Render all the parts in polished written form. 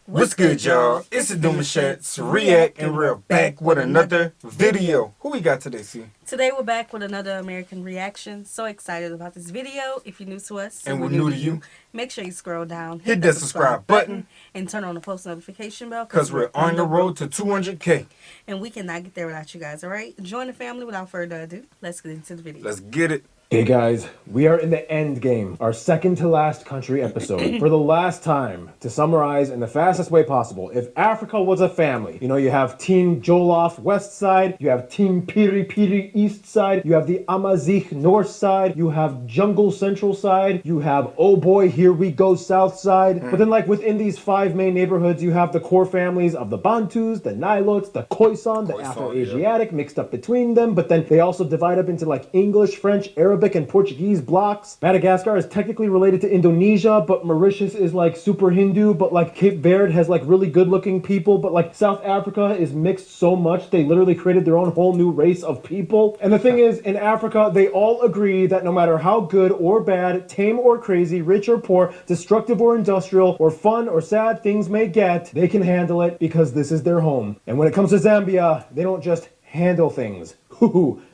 What's good, y'all? It's the Demouchets REACT, and we're back with another video. Who we got today, C? Today we're back with another American reaction. So excited about this video. If you're new to us and we're new to you, make sure you scroll down, hit that subscribe button, and turn on the post notification bell because we're on the road to 200K. And we cannot get there without you guys, all right? Join the family without further ado. Let's get into the video. Let's get it. Hey guys, we are in the end game, our second to last country episode. For the last time, to summarize in the fastest way possible, if Africa was a family, you know, you have Team Jollof west side, you have Team Piri Piri east side, you have the Amazigh north side, you have Jungle central side, you have oh boy here we go south side. But then like within these five main neighborhoods, you have the core families of the Bantus, the Nilotes, the Khoisan, the Afro-Asiatic mixed up between them, but then they also divide up into like English, French, Arabic, and Portuguese blocks. Madagascar is technically related to Indonesia, but Mauritius is like super Hindu, but like Cape Verde has like really good looking people, but like South Africa is mixed so much they literally created their own whole new race of people. And the thing is, in Africa, they all agree that no matter how good or bad, tame or crazy, rich or poor, destructive or industrial, or fun or sad things may get, they can handle it because this is their home. And when it comes to Zambia, they don't just handle things.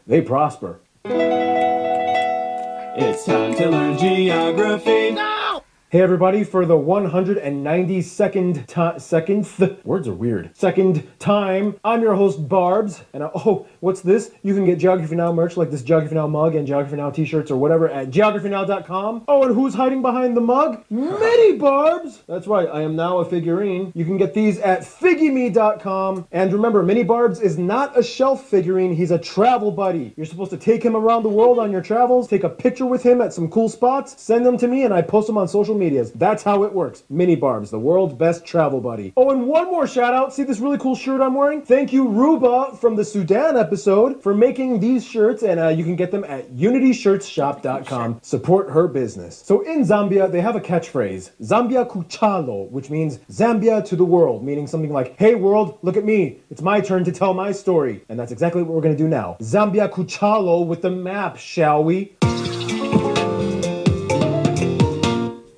They prosper. It's time to learn geography. No! Hey everybody, for the 192nd words are weird. Second time, I'm your host Barbs, and oh, what's this? You can get Geography Now merch like this Geography Now mug and Geography Now t-shirts or whatever at geographynow.com. Oh, and who's hiding behind the mug? Mini Barbs! That's right, I am now a figurine. You can get these at figgyme.com. And remember, Mini Barbs is not a shelf figurine, he's a travel buddy. You're supposed to take him around the world on your travels, take a picture with him at some cool spots, send them to me, and I post them on social media. That's how it works. Mini Barbs, the world's best travel buddy. Oh, and one more shout out. See this really cool shirt I'm wearing? Thank you, Ruba, from the Sudan episode, for making these shirts, and you can get them at unityshirtsshop.com. Support her business. So in Zambia, they have a catchphrase, Zambia Kuchalo, which means Zambia to the world, meaning something like, hey world, look at me. It's my turn to tell my story. And that's exactly what we're going to do now. Zambia Kuchalo with the map, shall we?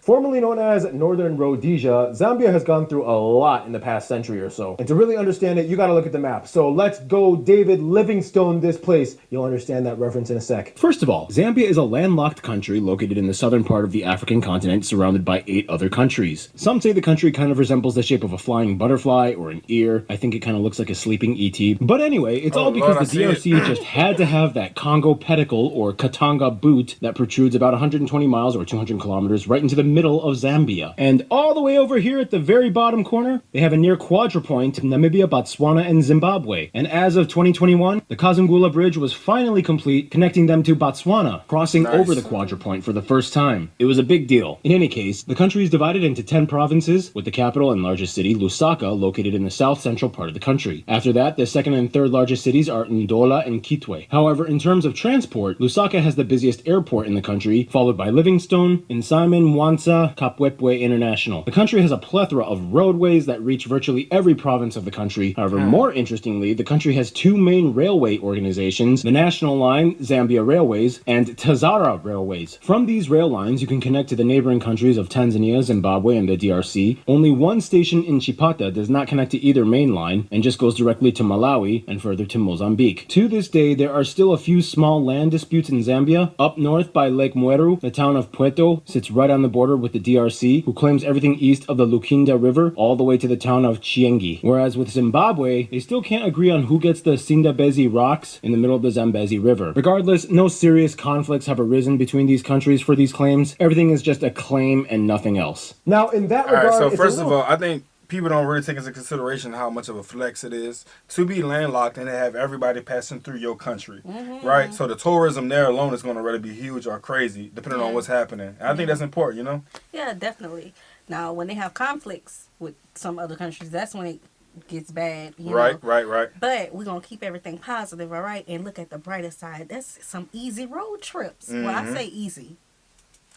Formerly known as Northern Rhodesia, Zambia has gone through a lot in the past century or so. And to really understand it, you gotta look at the map. So let's go David Livingstone this place. You'll understand that reference in a sec. First of all, Zambia is a landlocked country located in the southern part of the African continent, surrounded by 8 other countries. Some say the country kind of resembles the shape of a flying butterfly or an ear. I think it kind of looks like a sleeping ET. But anyway, it's all because the DRC just had to have that Congo pedicle or Katanga boot that protrudes about 120 miles or 200 kilometers right into the middle of Zambia. And all the way over here at the very bottom corner, they have a near quadrupoint Namibia, Botswana, and Zimbabwe. And as of 2021, the Kazungula Bridge was finally complete, connecting them to Botswana, crossing over the quadrupoint for the first time. It was a big deal. In any case, the country is divided into 10 provinces, with the capital and largest city, Lusaka, located in the south-central part of the country. After that, the second and third largest cities are Ndola and Kitwe. However, in terms of transport, Lusaka has the busiest airport in the country, followed by Livingstone, Nsimon, Mwanza, Kapwepwe International. The country has a plethora of roadways that reach virtually every province of the country. However, more interestingly, the country has 2 main railway organizations, the National Line, Zambia Railways, and Tazara Railways. From these rail lines, you can connect to the neighboring countries of Tanzania, Zimbabwe, and the DRC. Only one station in Chipata does not connect to either main line, and just goes directly to Malawi and further to Mozambique. To this day, there are still a few small land disputes in Zambia. Up north by Lake Mweru, the town of Pweto sits right on the border with the DRC, who claims everything east of the Lukinda River all the way to the town of Chiengi. Whereas with Zimbabwe, they still can't agree on who gets the Sindabezi rocks in the middle of the Zambezi River. Regardless, no serious conflicts have arisen between these countries for these claims. Everything is just a claim and nothing else. Now, in that regard, so first of all, I think people don't really take into consideration how much of a flex it is to be landlocked and to have everybody passing through your country, right? So the tourism there alone is going to really be huge or crazy, depending on what's happening. And I think that's important, you know? Yeah, definitely. Now, when they have conflicts with some other countries, that's when it gets bad. You know? Right. But we're going to keep everything positive, all right? And look at the brighter side. That's some easy road trips. Well, I say easy.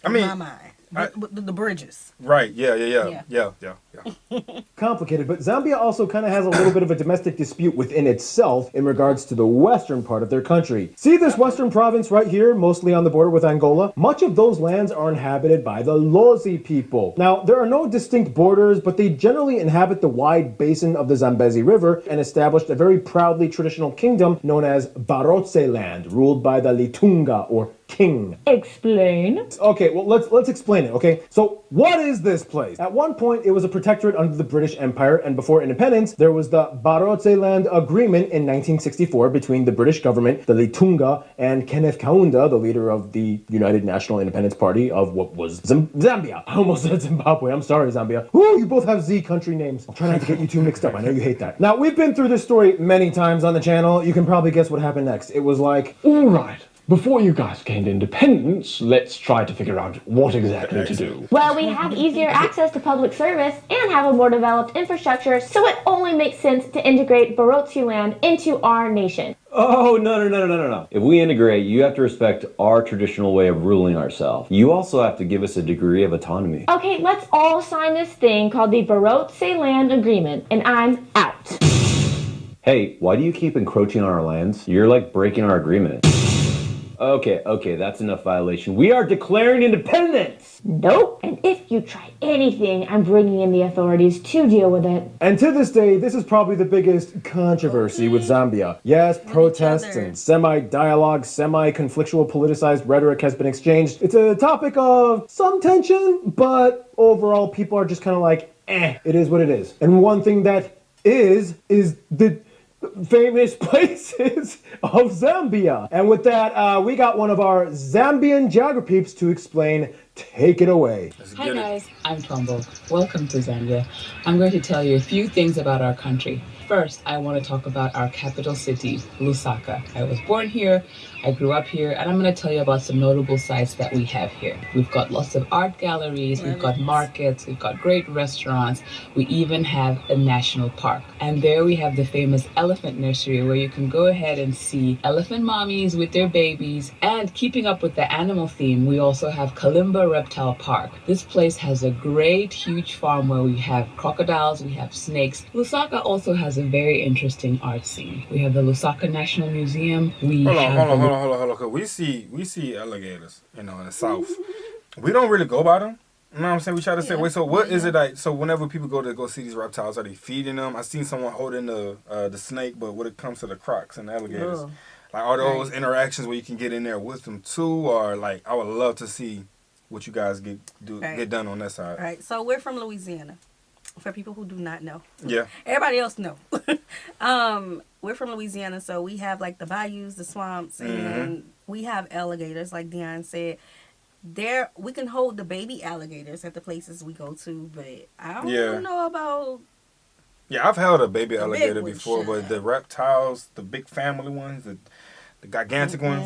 In my mind. The bridges. Right. Yeah. Complicated, but Zambia also kind of has a little bit of a domestic dispute within itself in regards to the western part of their country. See this western province right here, mostly on the border with Angola? Much of those lands are inhabited by the Lozi people. Now, there are no distinct borders, but they generally inhabit the wide basin of the Zambezi River and established a very proudly traditional kingdom known as Barotse land, ruled by the Litunga, or king. Explain. Okay, well, let's explain it, okay? So, what is this place? At one point, it was a protectorate under the British Empire, and before independence, there was the Barotse Land Agreement in 1964 between the British government, the Litunga, and Kenneth Kaunda, the leader of the United National Independence Party of what was Zambia. I almost said Zimbabwe. I'm sorry, Zambia. Ooh, you both have Z country names. I'll try not to get you two mixed up. I know you hate that. Now, we've been through this story many times on the channel. You can probably guess what happened next. It was like, all right. Before you guys gained independence, let's try to figure out what exactly to do. Well, we have easier access to public service and have a more developed infrastructure, so it only makes sense to integrate Barotse land into our nation. Oh, no. If we integrate, you have to respect our traditional way of ruling ourselves. You also have to give us a degree of autonomy. Okay, let's all sign this thing called the Barotse Land Agreement, and I'm out. Hey, why do you keep encroaching on our lands? You're like breaking our agreement. Okay, that's enough violation. We are declaring independence! Nope. And if you try anything, I'm bringing in the authorities to deal with it. and to this day, this is probably the biggest controversy with Zambia. Yes, protests and semi-dialogue, semi-conflictual politicized rhetoric has been exchanged. It's a topic of some tension, but overall, people are just kind of like, it is what it is. And one thing that is the famous places of Zambia. And with that, we got one of our Zambian geograpeeps to explain. Take it away. Hi guys, I'm Tombo. Welcome to Zambia. I'm going to tell you a few things about our country. First, I want to talk about our capital city, Lusaka. I was born here, I grew up here, and I'm going to tell you about some notable sites that we have here. We've got lots of art galleries, we've got markets, we've got great restaurants, we even have a national park. And there we have the famous elephant nursery where you can go ahead and see elephant mommies with their babies. And keeping up with the animal theme, we also have Kalimba Reptile Park. This place has a great huge farm where we have crocodiles, we have snakes. Lusaka also has a very interesting art scene. We have the Lusaka National Museum. Hold on. Cause we see alligators, in the south. We don't really go by them. You know what I'm saying? We try to say, wait, so what is it like? So whenever people go see these reptiles, are they feeding them? I seen someone holding the snake, but when it comes to the crocs and the alligators, like are those interactions where you can get in there with them too, or like I would love to see what you guys get done on that side. Right. So we're from Louisiana. For people who do not know. Yeah. Everybody else know. We're from Louisiana, so we have like the bayous, the swamps, and we have alligators, like Dion said. There, we can hold the baby alligators at the places we go to, but I don't know about. Yeah, I've held a baby alligator before, but the reptiles, the big family ones, the gigantic ones,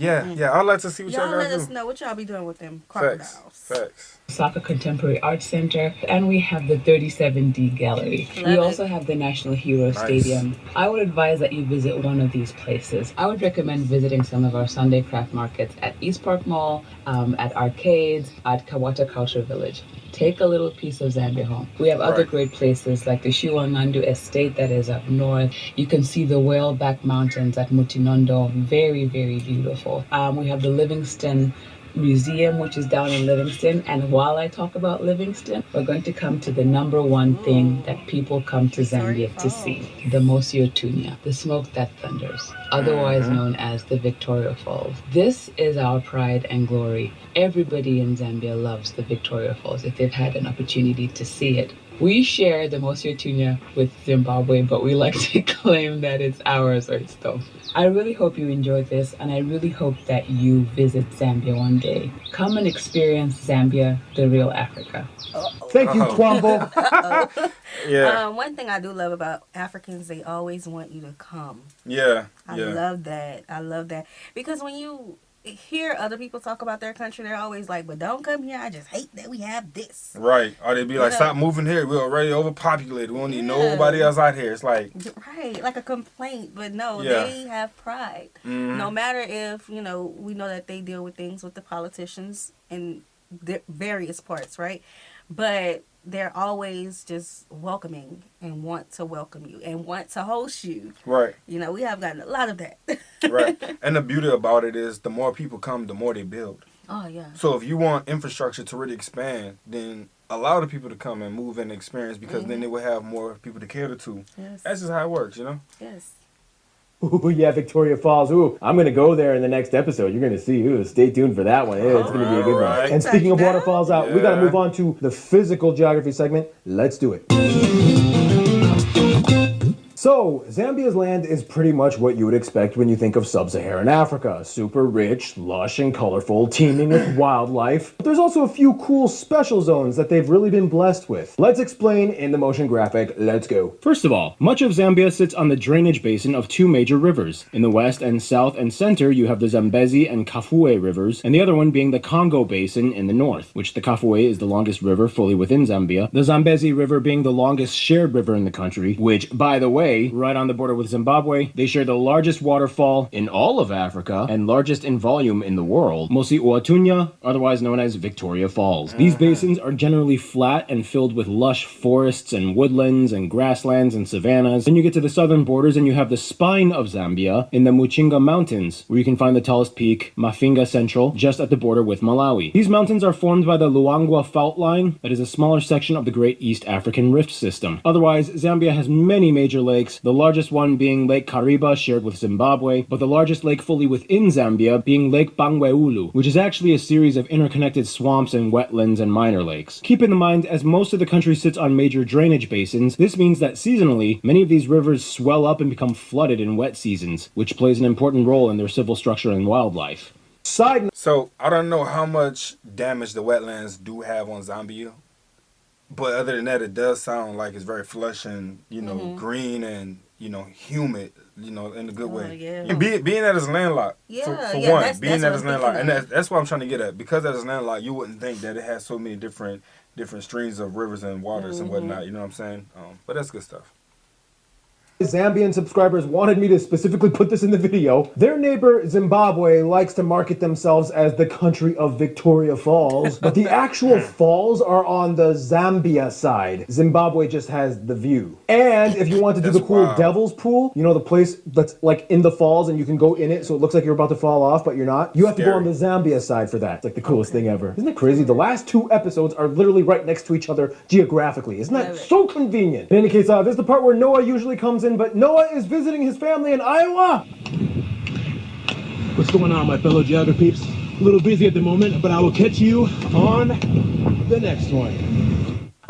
I'd like to see what y'all let guys us do. know what y'all be doing with them crocodiles. Facts. Lusaka Contemporary Art Center, and we have the 37D Gallery. We also have the National Hero Stadium. I would advise that you visit one of these places. I would recommend visiting some of our Sunday craft markets at East Park Mall, at Arcades, at Kawata Culture Village. Take a little piece of Zambia home. We have other great places like the Shiwanandu Estate that is up north. You can see the Whaleback Mountains at Mutinondo. Very, very beautiful. We have the Livingston Museum, which is down in Livingston. And while I talk about Livingston, we're going to come to the number one thing that people come to Zambia to see. The Demouchet, the smoke that thunders, otherwise known as the Victoria Falls. This is our pride and glory. Everybody in Zambia loves the Victoria Falls if they've had an opportunity to see it. We share the Demouchet with Zimbabwe, but we like to claim that it's ours or it's stolen. I really hope you enjoyed this, and I really hope that you visit Zambia one day. Come and experience Zambia, the real Africa. Thank you, Twombo. One thing I do love about Africans, they always want you to come. I love that. I love that. Because when you hear other people talk about their country, they're always like, but don't come here. I just hate that we have this. Right. Or they'd be like, stop moving here. We're already overpopulated. We don't need nobody else out here. It's like... Right. Like a complaint. But no, they have pride. No matter if, we know that they deal with things with the politicians and various parts, right? But they're always just welcoming and want to welcome you and want to host you. Right. You know, we have gotten a lot of that. Right. And the beauty about it is the more people come, the more they build. Oh, yeah. So if you want infrastructure to really expand, then allow the people to come and move and experience, because then they will have more people to cater to. Yes. That's just how it works, you know? Yes. Ooh, yeah, Victoria Falls. Ooh, I'm going to go there in the next episode. You're going to see. Ooh, stay tuned for that one. It's going to be a good one. And speaking of waterfalls out, we got to move on to the physical geography segment. Let's do it. So, Zambia's land is pretty much what you would expect when you think of sub-Saharan Africa. Super rich, lush, and colorful, teeming with wildlife. But there's also a few cool special zones that they've really been blessed with. Let's explain in the motion graphic. Let's go. First of all, much of Zambia sits on the drainage basin of two major rivers. In the west and south and center, you have the Zambezi and Kafue rivers, and the other one being the Congo Basin in the north, which the Kafue is the longest river fully within Zambia, the Zambezi River being the longest shared river in the country, which, by the way, right on the border with Zimbabwe, they share the largest waterfall in all of Africa and largest in volume in the world, Mosi Oatunya, otherwise known as Victoria Falls. These basins are generally flat and filled with lush forests and woodlands and grasslands and savannas. Then you get to the southern borders and you have the spine of Zambia in the Muchinga Mountains, where you can find the tallest peak, Mafinga Central, just at the border with Malawi. These mountains are formed by the Luangwa Fault Line, that is a smaller section of the Great East African Rift System. Otherwise, Zambia has many major lakes, the largest one being Lake Kariba, shared with Zimbabwe, but the largest lake fully within Zambia being Lake Bangweulu, which is actually a series of interconnected swamps and wetlands and minor lakes. Keep in mind, as most of the country sits on major drainage basins, this means that seasonally, many of these rivers swell up and become flooded in wet seasons, which plays an important role in their civil structure and wildlife. So, I don't know how much damage the wetlands do have on Zambia, but other than that, it does sound like it's very flush and, you know, green and, you know, humid, you know, in a good way. Yeah. And being that it's landlocked, for one, being that it's landlocked, and that's what I'm trying to get at. Because that it's landlocked, you wouldn't think that it has so many different streams of rivers and waters and whatnot, you know what I'm saying? But that's good stuff. Zambian subscribers wanted me to specifically put this in the video. Their neighbor Zimbabwe likes to market themselves as the country of Victoria Falls, but the actual falls are on the Zambia side. Zimbabwe just has the view. And if you want to do the cool Devil's Pool, you know, the place that's like in the falls and you can go in it so it looks like you're about to fall off, but you're not, you have to go on the Zambia side for that. It's like the coolest thing ever. Isn't it crazy? The last two episodes are literally right next to each other geographically. Isn't that so convenient? In any case, this is the part where Noah usually comes in, but Noah is visiting his family in Iowa. What's going on, my fellow geography peeps? A little busy at the moment, but I will catch you on the next one.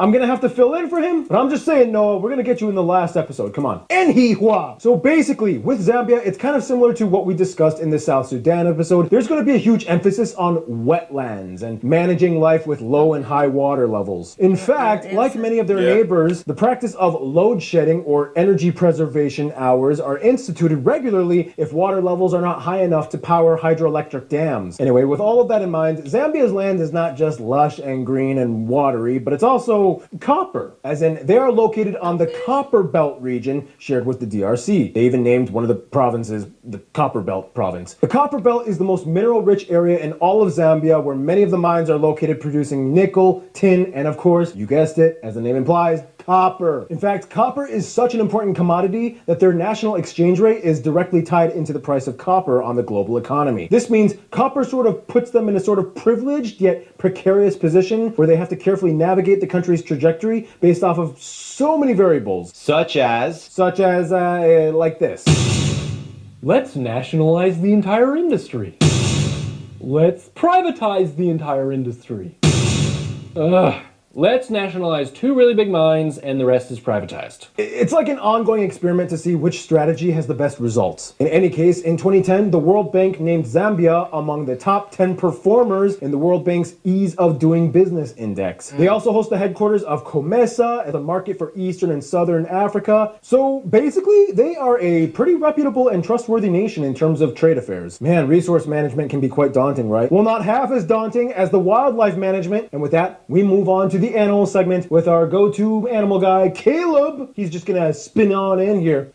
I'm gonna have to fill in for him, but I'm just saying, Noah, we're gonna get you in the last episode. Come on. Enhihua. So basically, with Zambia, it's kind of similar to what we discussed in the South Sudan episode. There's gonna be a huge emphasis on wetlands and managing life with low and high water levels. In fact, like many of their neighbors, the practice of load shedding or energy preservation hours are instituted regularly if water levels are not high enough to power hydroelectric dams. Anyway, with all of that in mind, Zambia's land is not just lush and green and watery, but it's also copper, as in they are located on the Copper Belt region shared with the DRC. They even named one of the provinces the Copper Belt province. The Copper Belt is the most mineral-rich area in all of Zambia, where many of the mines are located producing nickel, tin, and of course, you guessed it, as the name implies, copper. In fact, copper is such an important commodity that their national exchange rate is directly tied into the price of copper on the global economy. This means copper sort of puts them in a sort of privileged yet precarious position where they have to carefully navigate the country's trajectory based off of so many variables. Such as like this. Let's nationalize the entire industry. Let's privatize the entire industry. Let's nationalize two really big mines and the rest is privatized. It's like an ongoing experiment to see which strategy has the best results. In any case, in 2010, the World Bank named Zambia among the top 10 performers in the World Bank's Ease of Doing Business Index. They also host the headquarters of COMESA as a market for Eastern and Southern Africa. So basically, they are a pretty reputable and trustworthy nation in terms of trade affairs. Man, resource management can be quite daunting, right? Well, not half as daunting as the wildlife management. And with that, we move on to the animal segment with our go-to animal guy, Caleb. He's just gonna spin on in here.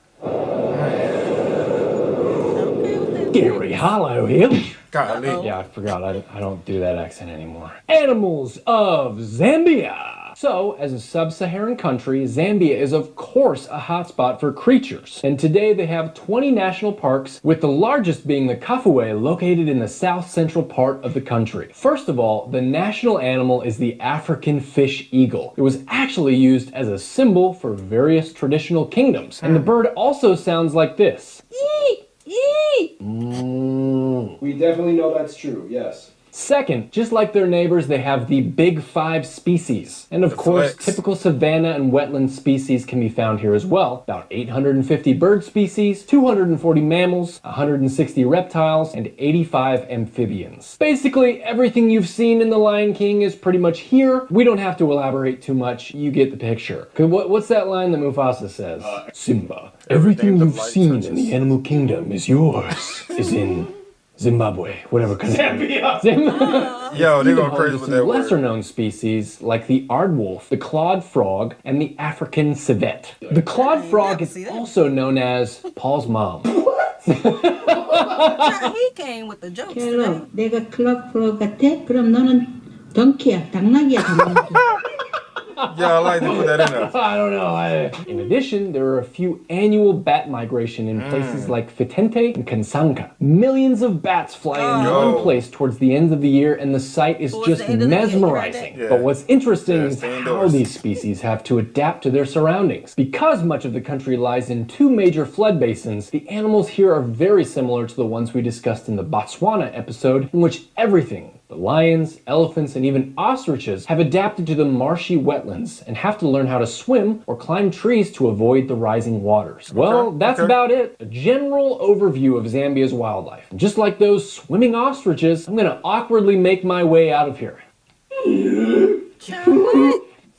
Gary Harlow here. Golly. Yeah, I forgot. I don't do that accent anymore. Animals of Zambia. So, as a sub-Saharan country, Zambia is of course a hotspot for creatures. And today they have 20 national parks, with the largest being the Kafue, located in the south-central part of the country. First of all, the national animal is the African fish eagle. It was actually used as a symbol for various traditional kingdoms. And the bird also sounds like this. We definitely know that's true, yes. Second, just like their neighbors, they have the big 5 species. And of course, typical savanna and wetland species can be found here as well. About 850 bird species, 240 mammals, 160 reptiles, and 85 amphibians. Basically, everything you've seen in The Lion King is pretty much here. We don't have to elaborate too much. You get the picture. What's that line that Mufasa says? Simba, everything you've seen in the animal kingdom is yours. Is in Zimbabwe, whatever country. Zambia. Yo, they go crazy with that word. Lesser known species like the aardwolf, the clawed frog, and the African civet. The clawed frog is also known as Paul's mom. He came with the jokes. 내가 클럽 프로 같아? 그럼 너는 덩키야, 당나귀야, 당나귀. Yeah, I like to put that in there. I don't know. In addition, there are a few annual bat migration in places like Fitente and Kansanka. Millions of bats fly in one place towards the end of the year, and the sight is just mesmerizing. But what's interesting is how these species have to adapt to their surroundings. Because much of the country lies in 2 major flood basins, the animals here are very similar to the ones we discussed in the Botswana episode, in which everything, the lions, elephants, and even ostriches, have adapted to the marshy wetlands and have to learn how to swim or climb trees to avoid the rising waters. Well, that's about it. A general overview of Zambia's wildlife. And just like those swimming ostriches, I'm gonna awkwardly make my way out of here.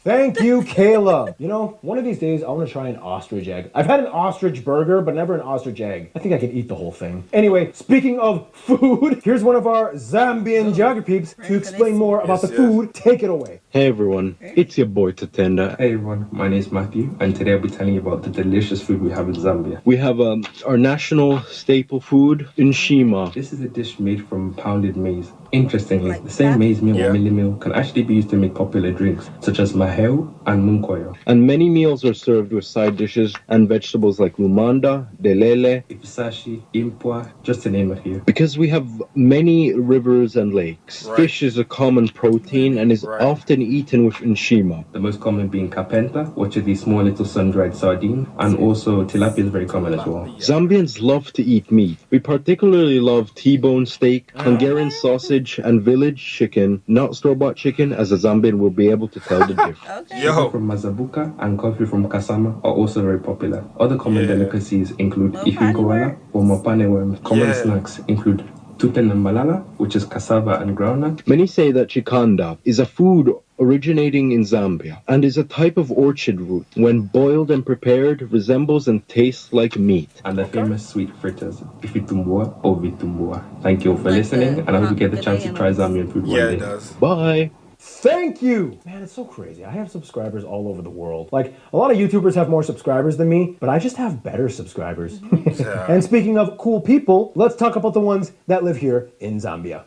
Thank you, Caleb. You know, one of these days I want to try an ostrich egg. I've had an ostrich burger, but never an ostrich egg. I think I could eat the whole thing. Anyway, speaking of food, here's one of our Zambian geography peeps to explain more about the food. Take it away. Hey everyone, it's your boy Tatenda. Hey everyone, my name is Matthew, and today I'll be telling you about the delicious food we have in Zambia. We have our national staple food, nshima. This is a dish made from pounded maize. Interestingly, the same maize meal or milli meal can actually be used to make popular drinks, such as maheu and munkoyo. And many meals are served with side dishes and vegetables like lumanda, delele, ifisashi, impwa, just to name a few. Because we have many rivers and lakes, fish is a common protein and is often eaten with nshima. The most common being kapenta, which are these small little sun-dried sardine, and also tilapia is very common as well. Zambians love to eat meat. We particularly love T-bone steak, Hungarian sausage, and village chicken, not store-bought chicken, as a Zambian will be able to tell the difference. Coffee from Mazabuka and coffee from Kasama are also very popular. Other common delicacies include ifinkoala or mopane worms. Common snacks include tuten and malala, which is cassava and groundnut. Many say that chikanda is a food originating in Zambia and is a type of orchard root. When boiled and prepared, resembles and tastes like meat. And the famous sweet fritters, ifitumbua or vitumbua. Thank you all for listening, and I hope you get the chance to try Zambian food one day. It does. Bye. Thank you! Man, it's so crazy. I have subscribers all over the world. Like, a lot of YouTubers have more subscribers than me, but I just have better subscribers. And speaking of cool people, let's talk about the ones that live here in Zambia.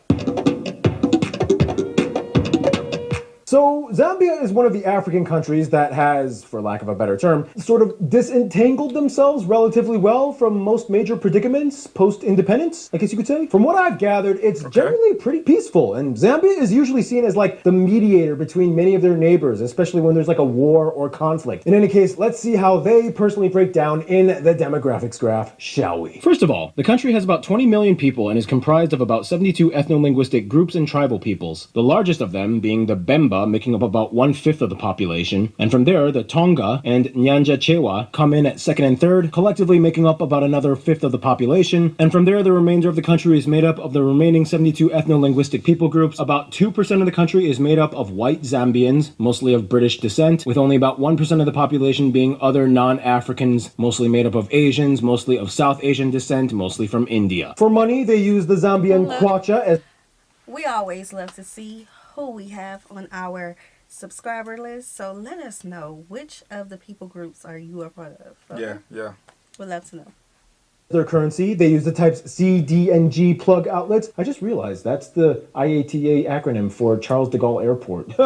So, Zambia is one of the African countries that has, for lack of a better term, sort of disentangled themselves relatively well from most major predicaments post-independence, I guess you could say. From what I've gathered, it's generally pretty peaceful, and Zambia is usually seen as like the mediator between many of their neighbors, especially when there's like a war or conflict. In any case, let's see how they personally break down in the demographics graph, shall we? First of all, the country has about 20 million people and is comprised of about 72 ethno-linguistic groups and tribal peoples, the largest of them being the Bemba, making up about 1/5 of the population, and from there the Tonga and Nyanja Chewa come in at second and third, collectively making up about another 1/5 of the population, and from there the remainder of the country is made up of the remaining 72 ethno-linguistic people groups. About 2% of the country is made up of white Zambians, mostly of British descent, with only about 1% of the population being other non-Africans, mostly made up of Asians, mostly of South Asian descent, mostly from India. For money, they use the Zambian kwacha as... We always love to see who we have on our subscriber list, so let us know which of the people groups are you a part of. Okay? Yeah. We'd love to know. their currency. They use the types C, D, and G plug outlets. I just realized that's the IATA acronym for Charles de Gaulle Airport.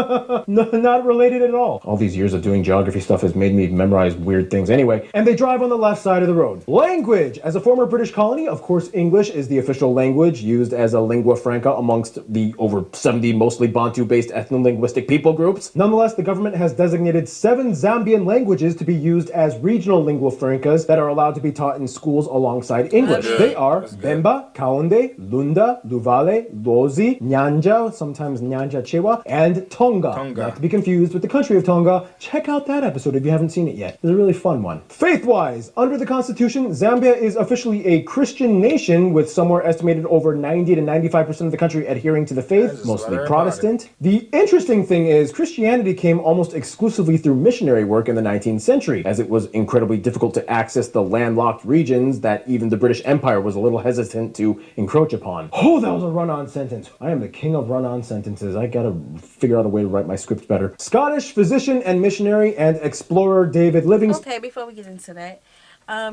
No, not related at all. All these years of doing geography stuff has made me memorize weird things anyway. And they drive on the left side of the road. Language. As a former British colony, of course, English is the official language used as a lingua franca amongst the over 70 mostly Bantu-based ethno-linguistic people groups. Nonetheless, the government has designated 7 Zambian languages to be used as regional lingua francas that are allowed to be taught in schools alongside English. They are Bemba, Kaonde, Lunda, Luvale, Lozi, Nyanja, sometimes Nyanja Chewa, and Tonga. Not to be confused with the country of Tonga. Check out that episode if you haven't seen it yet. It's a really fun one. Faith-wise, under the Constitution, Zambia is officially a Christian nation with somewhere estimated over 90 to 95% of the country adhering to the faith, mostly Protestant. The interesting thing is Christianity came almost exclusively through missionary work in the 19th century, as it was incredibly difficult to access the landlocked regions that even the British Empire was a little hesitant to encroach upon. Oh, that was a run-on sentence. I am the king of run-on sentences. I gotta figure out a way to write my scripts better. Scottish physician and missionary and explorer David Livingstone. Okay, before we get into that,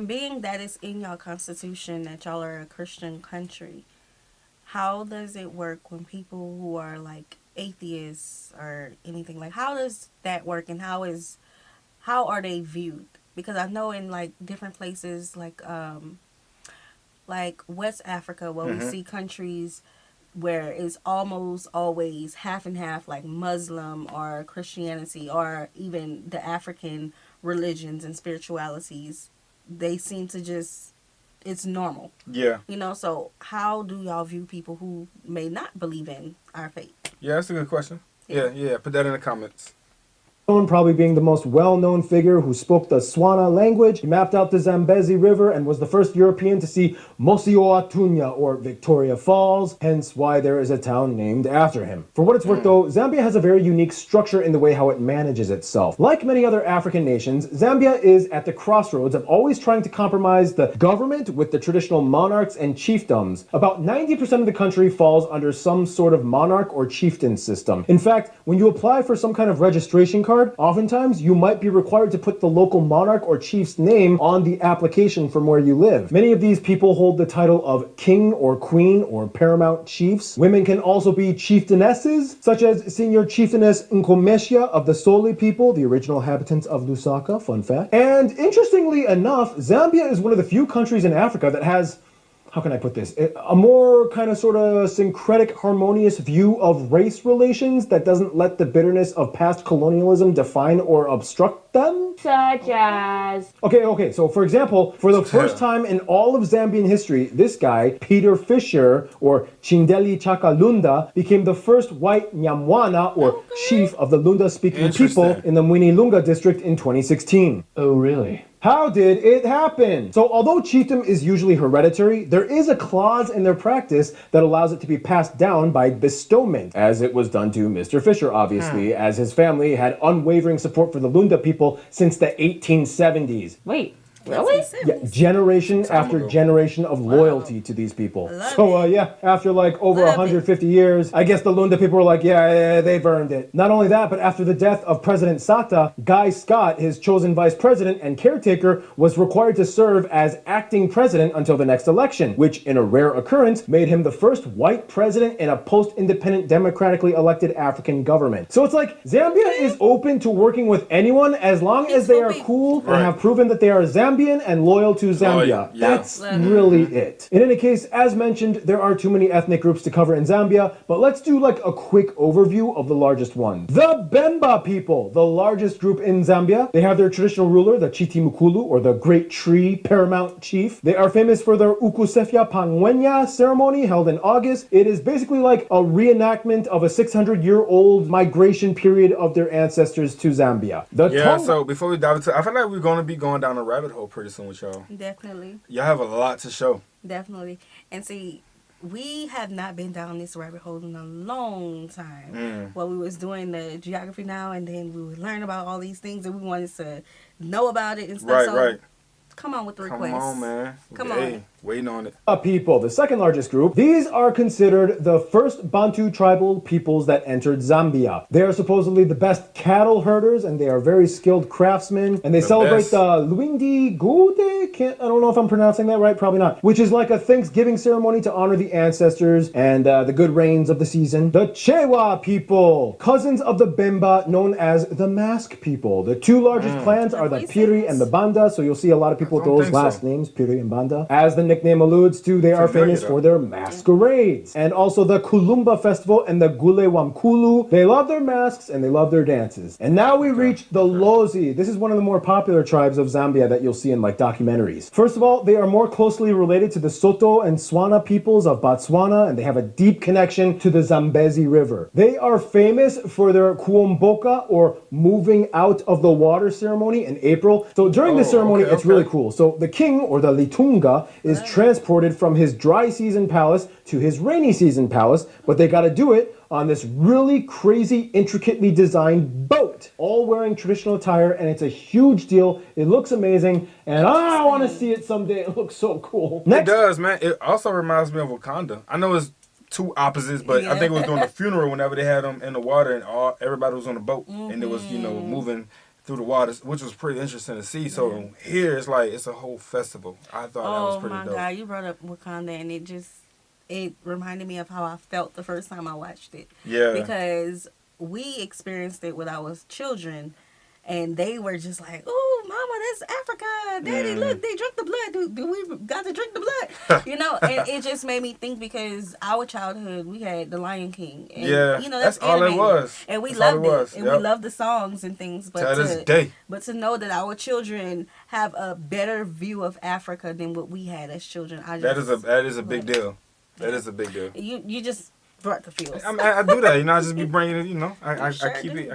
being that it's in y'all constitution that y'all are a Christian country, how does it work when people who are like atheists or anything, like how does that work, and how are they viewed? Because I know in like different places like West Africa where we see countries where it's almost always half and half, like Muslim or Christianity or even the African religions and spiritualities, they seem to just, it's normal. Yeah. You know, so how do y'all view people who may not believe in our faith? Yeah, that's a good question. Yeah. Put that in the comments. Probably being the most well-known figure who spoke the Swana language. He mapped out the Zambezi River and was the first European to see Mosioatunya, or Victoria Falls, hence why there is a town named after him. For what it's worth though, Zambia has a very unique structure in the way how it manages itself. Like many other African nations, Zambia is at the crossroads of always trying to compromise the government with the traditional monarchs and chiefdoms. About 90% of the country falls under some sort of monarch or chieftain system. In fact, when you apply for some kind of registration card, oftentimes you might be required to put the local monarch or chief's name on the application from where you live. Many of these people hold the title of king or queen or paramount chiefs. Women can also be chieftainesses, such as Senior Chieftainess Nkomeshia of the Soli people, the original inhabitants of Lusaka, fun fact. And interestingly enough, Zambia is one of the few countries in Africa that has, how can I put this, a more kind of sort of syncretic, harmonious view of race relations that doesn't let the bitterness of past colonialism define or obstruct them? Such as... Okay, so for example, for the first time in all of Zambian history, this guy, Peter Fisher, or Chindeli Chakalunda, became the first white Nyamwana, or chief of the Lunda-speaking people in the Mwinilunga district in 2016. Oh, really? How did it happen? So although chiefdom is usually hereditary, there is a clause in their practice that allows it to be passed down by bestowment, as it was done to Mr. Fisher, obviously, as his family had unwavering support for the Lunda people since the 1870s. Wait, really? Yeah, generation after generation of loyalty to these people. So after like over 150 years, I guess the Lunda people were like, yeah, they've earned it. Not only that, but after the death of President Sata, Guy Scott, his chosen vice president and caretaker, was required to serve as acting president until the next election, which in a rare occurrence made him the first white president in a post-independent democratically elected African government. So it's like Zambia is open to working with anyone as long as they are cool and have proven that they are Zambian and loyal to Zambia. That's really it. In any case, as mentioned, there are too many ethnic groups to cover in Zambia, but let's do like a quick overview of the largest one. The Bemba people, the largest group in Zambia. They have their traditional ruler, the Chiti Mukulu, or the Great Tree Paramount Chief. They are famous for their Ukusefya Pangwenya ceremony held in August. It is basically like a reenactment of a 600-year-old migration period of their ancestors to Zambia. So before we dive into it, I feel like we're going to be going down a rabbit hole pretty soon with y'all. Definitely. Y'all have a lot to show. Definitely. And see, we have not been down this rabbit hole in a long time. Well, we was doing the geography now, and then we would learn about all these things, and we wanted to know about it and stuff. Right. Come on with the request. Come on, man. Come on. Waiting on it. People, the second largest group. These are considered the first Bantu tribal peoples that entered Zambia. They are supposedly the best cattle herders, and they are very skilled craftsmen. And they celebrate the Luindi Gude I don't know if I'm pronouncing that right, probably not. Which is like a Thanksgiving ceremony to honor the ancestors and the good rains of the season. The Chewa people, cousins of the Bemba, known as the Mask people. The two largest clans are the Piri and the Banda, so you'll see a lot of people with those last names, Piri and Banda. As the nickname alludes to, they are famous for their masquerades. And also the Kulumba festival and the Gule Wamkulu. They love their masks and they love their dances. And now we reach the Lozi. This is one of the more popular tribes of Zambia that you'll see in like documentaries. First of all, they are more closely related to the Soto and Swana peoples of Botswana, and they have a deep connection to the Zambezi River. They are famous for their Kuomboka, or moving out of the water ceremony in April. So during this ceremony, it's really cool. So the king, or the Litunga, is transported from his dry season palace to his rainy season palace, but they got to do it on this really crazy, intricately designed boat, all wearing traditional attire, and it's a huge deal. It looks amazing, and I want to see it someday. It looks so cool. It does, man. It also reminds me of Wakanda. I know it's two opposites, but I think it was during the funeral whenever they had them in the water and everybody was on the boat, and it was, you know, moving through the waters, which was pretty interesting to see. So here it's like it's a whole festival. I thought that was pretty dope. Oh my God, you brought up Wakanda, and it reminded me of how I felt the first time I watched it. Yeah. Because we experienced it when I was children, and they were just like, "Oh, Mama, that's Africa. Daddy, look, they drink the blood. Do we got to drink the blood?" You know, and it just made me think, because our childhood, we had The Lion King. And, you know, that's all it was. And we that's loved it. And we loved the songs and things. But to this day. But to know that our children have a better view of Africa than what we had as children, that is a big deal. That is a big deal. You just brought the feels. I do that, you know. I just be bringing it, you know. I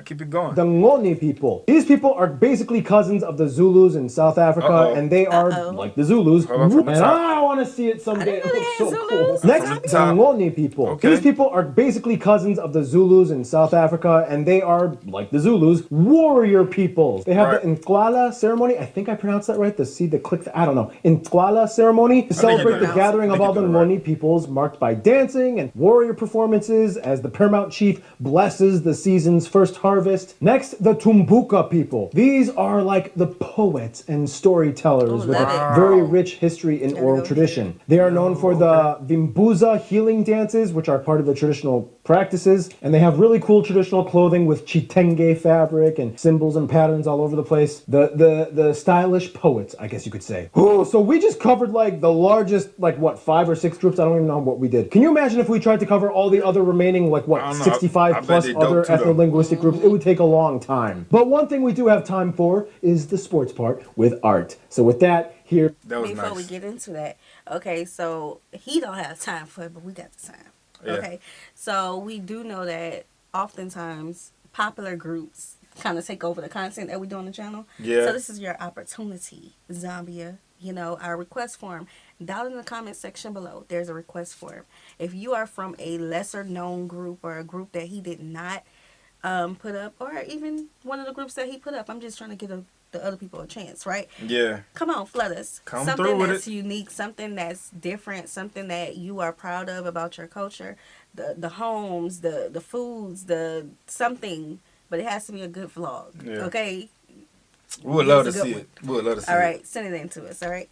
keep it going. The Ngoni people. These people are basically cousins of the Zulus in South Africa, and they are like the Zulus. And I want to see it someday. It looks so cool. Next, the Ngoni people. Okay. These people are basically cousins of the Zulus in South Africa, and they are like the Zulus, warrior peoples. They have the Nkwala ceremony. I think I pronounced that right. I don't know. Nkwala ceremony to celebrate the gathering of all the Ngoni peoples, marked by dancing and warrior performances as the paramount chief blesses the season's first harvest. Next, the Tumbuka people. These are like the poets and storytellers with a very rich history in oral tradition. They are known for the Vimbuza healing dances, which are part of the traditional practices, and they have really cool traditional clothing with chitenge fabric and symbols and patterns all over the place. The stylish poets, I guess you could say. Oh, so we just covered like the largest, like what, 5 or 6 groups? I don't even know what we did. Can you imagine if we tried to cover all the other remaining, like what, 65 plus other ethno-linguistic groups? It would take a long time. But one thing we do have time for is the sports part with Art. So with that, here. Before we get into that, okay, so he don't have time for it, but we got the time. Okay, so we do know that oftentimes popular groups kind of take over the content that we do on the channel. Yeah. So this is your opportunity, Zambia. You know, our request form. Down in the comment section below, there's a request form. If you are from a lesser known group or a group that he did not put up, or even one of the groups that he put up, I'm just trying to give the other people a chance, right? Yeah. Come on, flood us. Something that's unique, something that's different, something that you are proud of about your culture, the homes, the foods, the something, but it has to be a good vlog. Yeah. Okay? We would love to see it. We would love to see it. All right, send it in to us, all right?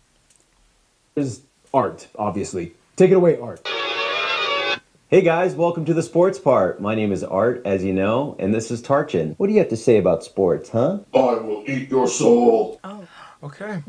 Is Art, obviously. Take it away, Art. Hey guys, welcome to the sports part. My name is Art, as you know, and this is Tarchin. What do you have to say about sports, huh? I will eat your soul. Oh. Okay.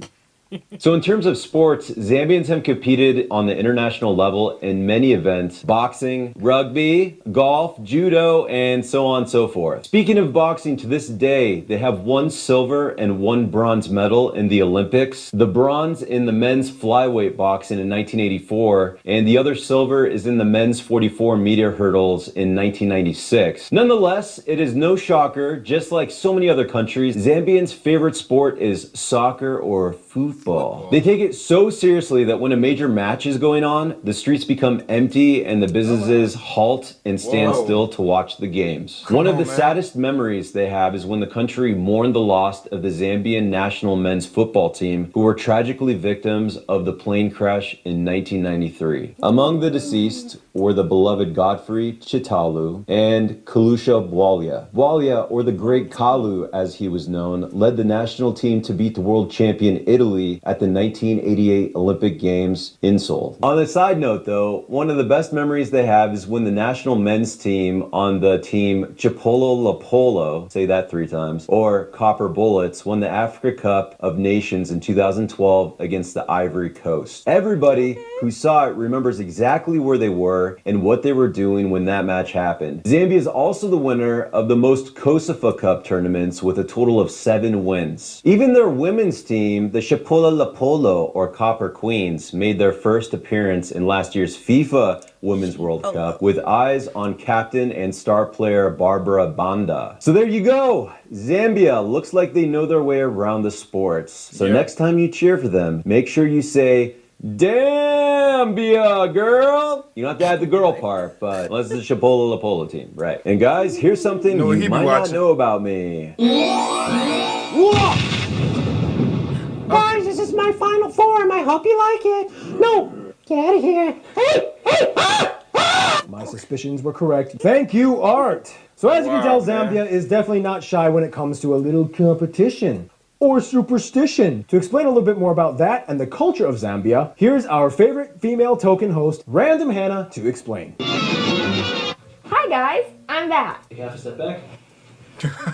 So in terms of sports, Zambians have competed on the international level in many events: boxing, rugby, golf, judo, and so on and so forth. Speaking of boxing, to this day, they have 1 silver and 1 bronze medal in the Olympics. The bronze in the men's flyweight boxing in 1984, and the other silver is in the men's 44-meter hurdles in 1996. Nonetheless, it is no shocker, just like so many other countries, Zambians' favorite sport is soccer or football. They take it so seriously that when a major match is going on, the streets become empty and the businesses halt and stand still to watch the games. One of the saddest memories they have is when the country mourned the loss of the Zambian national men's football team, who were tragically victims of the plane crash in 1993. Among the deceased were the beloved Godfrey Chitalu and Kalusha Bwalia. Bwalia, or the Great Kalu as he was known, led the national team to beat the world champion Italy Italy at the 1988 Olympic Games in Seoul. On a side note though, one of the best memories they have is when the national men's team on the team Chipolo La Polo, say that 3 times, or Copper Bullets, won the Africa Cup of Nations in 2012 against the Ivory Coast. Everybody who saw it remembers exactly where they were and what they were doing when that match happened. Zambia is also the winner of the most Kosafa Cup tournaments with a total of 7 wins. Even their women's team, the Chipola La Polo or Copper Queens, made their first appearance in last year's FIFA Women's World Cup with eyes on captain and star player Barbara Banda. So there you go. Zambia looks like they know their way around the sports. So next time you cheer for them, make sure you say, Zambia, girl! You don't have to add the girl part, but unless it's the Chipola La Polo team, right? And guys, here's something you might not know about me. Guys, this is my final form. I hope you like it. No, get out of here. Hey! My suspicions were correct. Thank you, Art. So as you can tell, Zambia is definitely not shy when it comes to a little competition or superstition. To explain a little bit more about that and the culture of Zambia, here's our favorite female token host, Random Hannah, to explain. Hi guys, I'm back. You have to step back.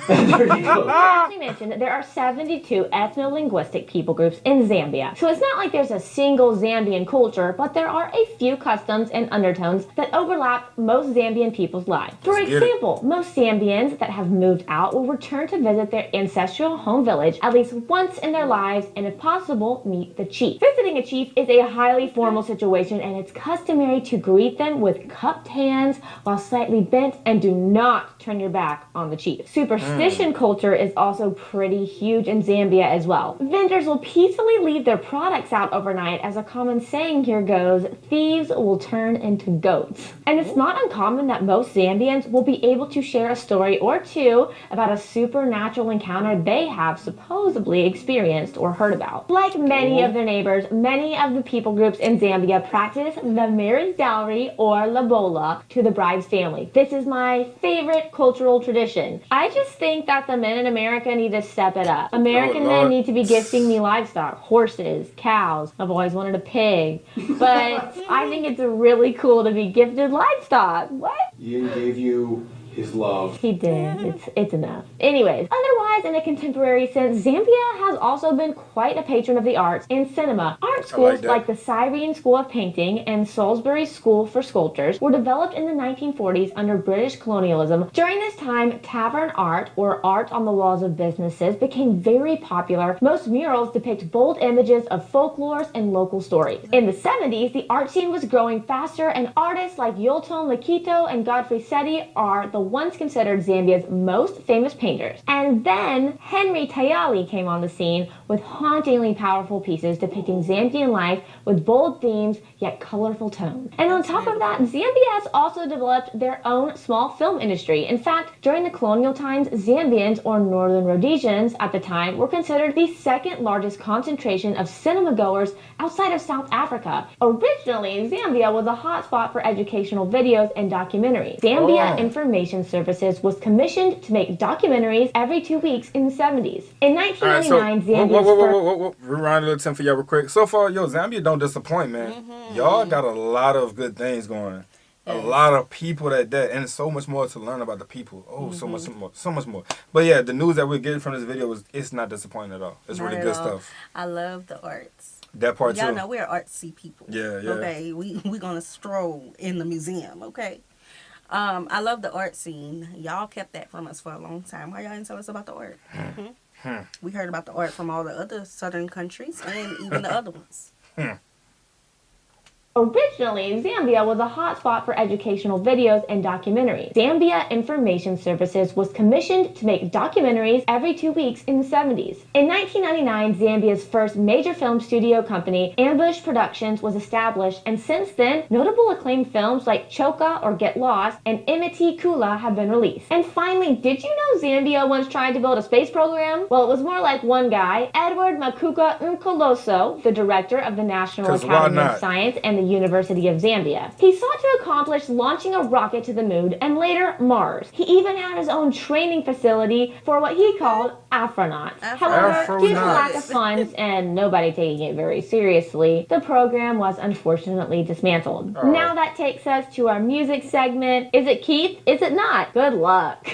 I mentioned that there are 72 ethno-linguistic people groups in Zambia. So it's not like there's a single Zambian culture, but there are a few customs and undertones that overlap most Zambian people's lives. For example, most Zambians that have moved out will return to visit their ancestral home village at least once in their lives and if possible, meet the chief. Visiting a chief is a highly formal situation and it's customary to greet them with cupped hands while slightly bent and do not turn your back on the chief. Superstition culture is also pretty huge in Zambia as well. Vendors will peacefully leave their products out overnight, as a common saying here goes, thieves will turn into goats. And it's not uncommon that most Zambians will be able to share a story or two about a supernatural encounter they have supposedly experienced or heard about. Like many of their neighbors, many of the people groups in Zambia practice the marriage dowry or lobola to the bride's family. This is my favorite cultural tradition. I just think that the men in America need to step it up. American men need to be gifting me livestock, horses, cows. I've always wanted a pig, but I think it's really cool to be gifted livestock. What? Ian gave you his love. He did. It's enough. Anyways, otherwise, in a contemporary sense, Zambia has also been quite a patron of the arts and cinema. Art schools like the Cyrene School of Painting and Salisbury School for Sculptors were developed in the 1940s under British colonialism. During this time, tavern art, or art on the walls of businesses, became very popular. Most murals depict bold images of folklores and local stories. In the 70s, the art scene was growing faster, and artists like Yolton Lakito and Godfrey Seti are the once considered Zambia's most famous painters. And then Henry Tayali came on the scene with hauntingly powerful pieces depicting Zambian life with bold themes yet colorful tones. And on top of that, Zambia has also developed their own small film industry. In fact, during the colonial times, Zambians, or Northern Rhodesians at the time, were considered the second largest concentration of cinema goers outside of South Africa. Originally, Zambia was a hotspot for educational videos and documentaries. Zambia Information Services was commissioned to make documentaries every 2 weeks in the 70s. In 1999, Zambia's rewind a little time for y'all real quick. So far, Zambia don't disappoint, man. Y'all got a lot of good things going. A lot of people and so much more to learn about the people. So much more. But yeah, the news that we're getting from this video it's not disappointing at all. It's really good stuff. I love the arts. That part too. Y'all know we're artsy people. Yeah. Okay, we're gonna stroll in the museum. Okay. I love the art scene. Y'all kept that from us for a long time. Why y'all didn't tell us about the art? We heard about the art from all the other southern countries and even the other ones. Originally, Zambia was a hotspot for educational videos and documentaries. Zambia Information Services was commissioned to make documentaries every 2 weeks in the 70s. In 1999, Zambia's first major film studio company, Ambush Productions, was established, and since then, notable acclaimed films like Choka or Get Lost and Imiti Kula have been released. And finally, did you know Zambia once tried to build a space program? Well, it was more like one guy, Edward Makuka Nkoloso, the director of the National Academy of Science and the University of Zambia. He sought to accomplish launching a rocket to the moon and later Mars. He even had his own training facility for what he called astronauts. However, due to lack of funds and nobody taking it very seriously, the program was unfortunately dismantled. Now that takes us to our music segment. Is it Keith? Is it not? Good luck.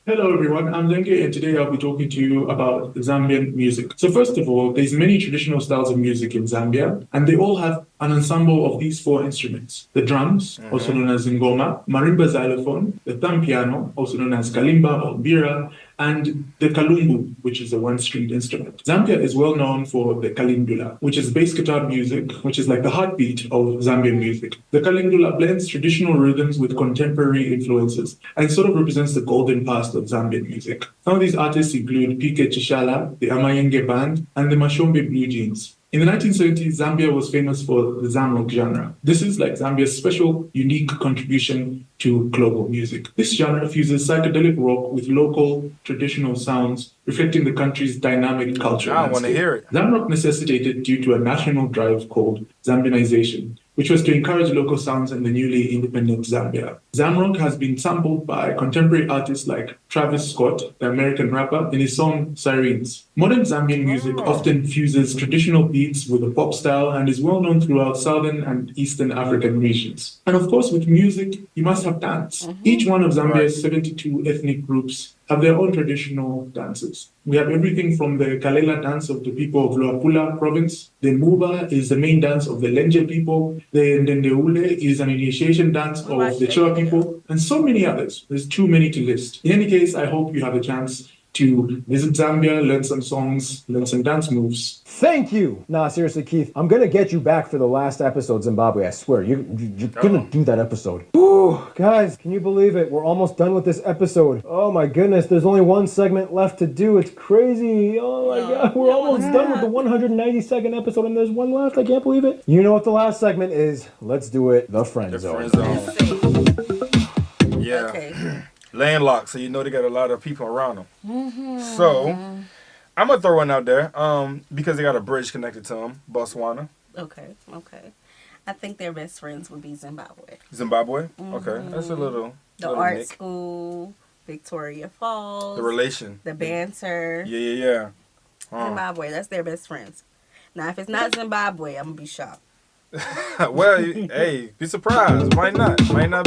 Hello everyone, I'm Denke and today I'll be talking to you about Zambian music. So first of all, there's many traditional styles of music in Zambia and they all have an ensemble of these 4 instruments. The drums, also known as ngoma, marimba xylophone, the thumb piano, also known as kalimba or bira, and the kalumbu, which is a 1-stringed instrument. Zambia is well known for the kalindula, which is bass guitar music, which is like the heartbeat of Zambian music. The kalindula blends traditional rhythms with contemporary influences and sort of represents the golden past of Zambian music. Some of these artists include Pike Chishala, the Amayenge Band, and the Mashombe Blue Jeans. In the 1970s, Zambia was famous for the Zamrock genre. This is like Zambia's special, unique contribution to global music. This genre fuses psychedelic rock with local, traditional sounds, reflecting the country's dynamic culture. I want to hear it. Zamrock necessitated due to a national drive called Zambianization, which was to encourage local sounds in the newly independent Zambia. Zamrock has been sampled by contemporary artists like Travis Scott, the American rapper, in his song Sirens. Modern Zambian music often fuses traditional beats with a pop style and is well known throughout southern and eastern African regions. And of course, with music, you must have dance. Each one of Zambia's 72 ethnic groups have their own traditional dances. We have everything from the Kalela dance of the people of Luapula province. The Muba is the main dance of the Lenje people. The Ndendeule is an initiation dance of the Chewa people, and so many others. There's too many to list. In any case, I hope you have a chance to visit Zambia, learn some songs, learn some dance moves. Thank you! Nah, seriously, Keith, I'm gonna get you back for the last episode, Zimbabwe, I swear. You're gonna do that episode. Ooh, guys, can you believe it? We're almost done with this episode. Oh my goodness, there's only 1 segment left to do. It's crazy. Oh my god, we're almost done with the 192nd episode and there's 1 left. I can't believe it. You know what the last segment is. Let's do it. The Friend Zone. Yeah. Okay. Landlocked, so you know they got a lot of people around them. So, I'm going to throw one out there because they got a bridge connected to them, Botswana. Okay. I think their best friends would be Zimbabwe. Zimbabwe? Okay, that's a little... The art school, Victoria Falls. The relation. The banter. Yeah. Zimbabwe, that's their best friends. Now, if it's not Zimbabwe, I'm going to be shocked. Well, hey, be surprised. Might not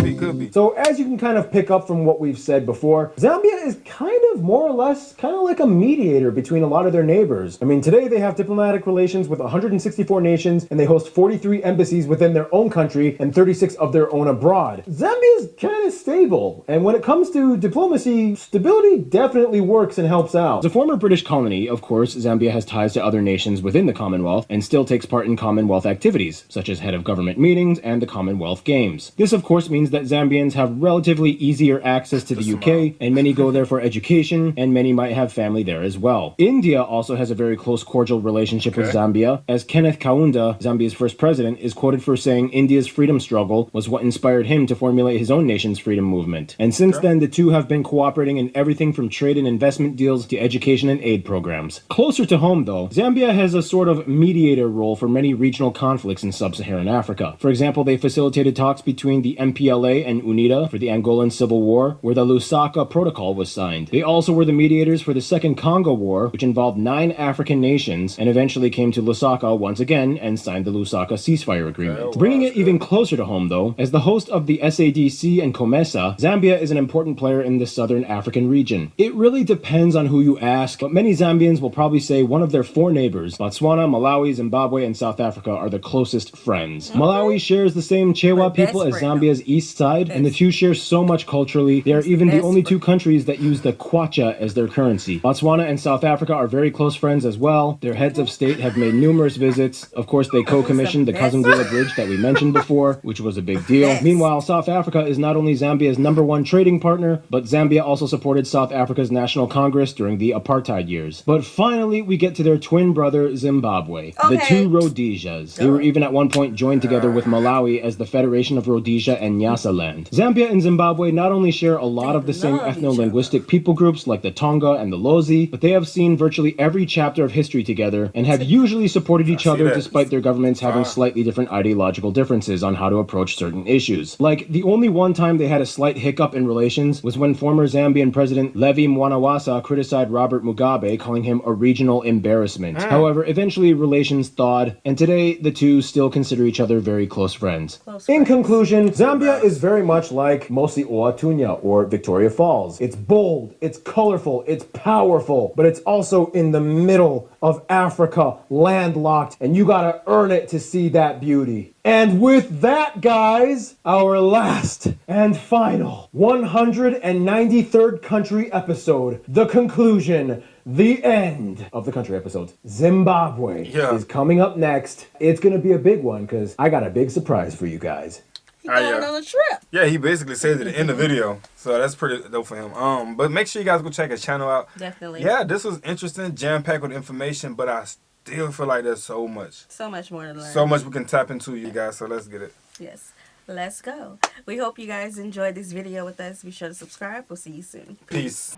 be, could be. So as you can kind of pick up from what we've said before, Zambia is kind of more or less kind of like a mediator between a lot of their neighbors. I mean, today they have diplomatic relations with 164 nations and they host 43 embassies within their own country and 36 of their own abroad. Zambia is kind of stable. And when it comes to diplomacy, stability definitely works and helps out. As a former British colony, of course, Zambia has ties to other nations within the Commonwealth and still takes part in Commonwealth activities, such as head of government meetings and the Commonwealth Games. This, of course, means that Zambians have relatively easier access to the UK, and many go there for education, and many might have family there as well. India also has a very close, cordial relationship with Zambia, as Kenneth Kaunda, Zambia's first president, is quoted for saying India's freedom struggle was what inspired him to formulate his own nation's freedom movement. And since then, the two have been cooperating in everything from trade and investment deals to education and aid programs. Closer to home, though, Zambia has a sort of mediator role for many regional conflicts in sub-Saharan Africa. For example, they facilitated talks between the MPLA and UNITA for the Angolan Civil War, where the Lusaka Protocol was signed. They also were the mediators for the Second Congo War, which involved 9 African nations, and eventually came to Lusaka once again and signed the Lusaka ceasefire agreement. Bringing it even closer to home, though, as the host of the SADC and COMESA, Zambia is an important player in the southern African region. It really depends on who you ask, but many Zambians will probably say one of their 4 neighbors, Botswana, Malawi, Zimbabwe, and South Africa, are the closest friends. Malawi shares the same Chewa people as Zambia's east side, and the two share so much culturally. They are even the only 2 countries that use the kwacha as their currency. Botswana and South Africa are very close friends as well. Their heads of state have made numerous visits. Of course, they co-commissioned the Kazungula Bridge that we mentioned before, which was a big deal. Meanwhile, South Africa is not only Zambia's #1 trading partner, but Zambia also supported South Africa's National Congress during the apartheid years. But finally, we get to their twin brother, Zimbabwe. The 2 Rhodesias. They were even at one point joined together with Malawi as the Federation of Rhodesia and Nyasaland. Zambia and Zimbabwe not only share a lot of the same ethno-linguistic people groups like the Tonga and the Lozi, but they have seen virtually every chapter of history together and have usually supported each other despite their governments having slightly different ideological differences on how to approach certain issues. Like, the only one time they had a slight hiccup in relations was when former Zambian President Levi Mwanawasa criticized Robert Mugabe, calling him a regional embarrassment. However, eventually relations thawed, and today the two still consider each other very close friends. In conclusion, Zambia is very much like Mosi Oatunya or Victoria Falls. It's bold, it's colorful, it's powerful, but it's also in the middle of Africa, landlocked, and you gotta earn it to see that beauty. And with that, guys, our last and final 193rd country episode, the conclusion, the end of the country episodes. Zimbabwe is coming up next. It's gonna be a big one because I got a big surprise for you guys. Going on a trip. Yeah, he basically says it in the video, so that's pretty dope for him. But make sure you guys go check his channel out. Definitely. Yeah, this was interesting, jam-packed with information, but I still feel like there's so much more to learn. So much we can tap into, you guys, so let's get it. Yes, let's go. We hope you guys enjoyed this video with us. Be sure to subscribe. We'll see you soon. Peace.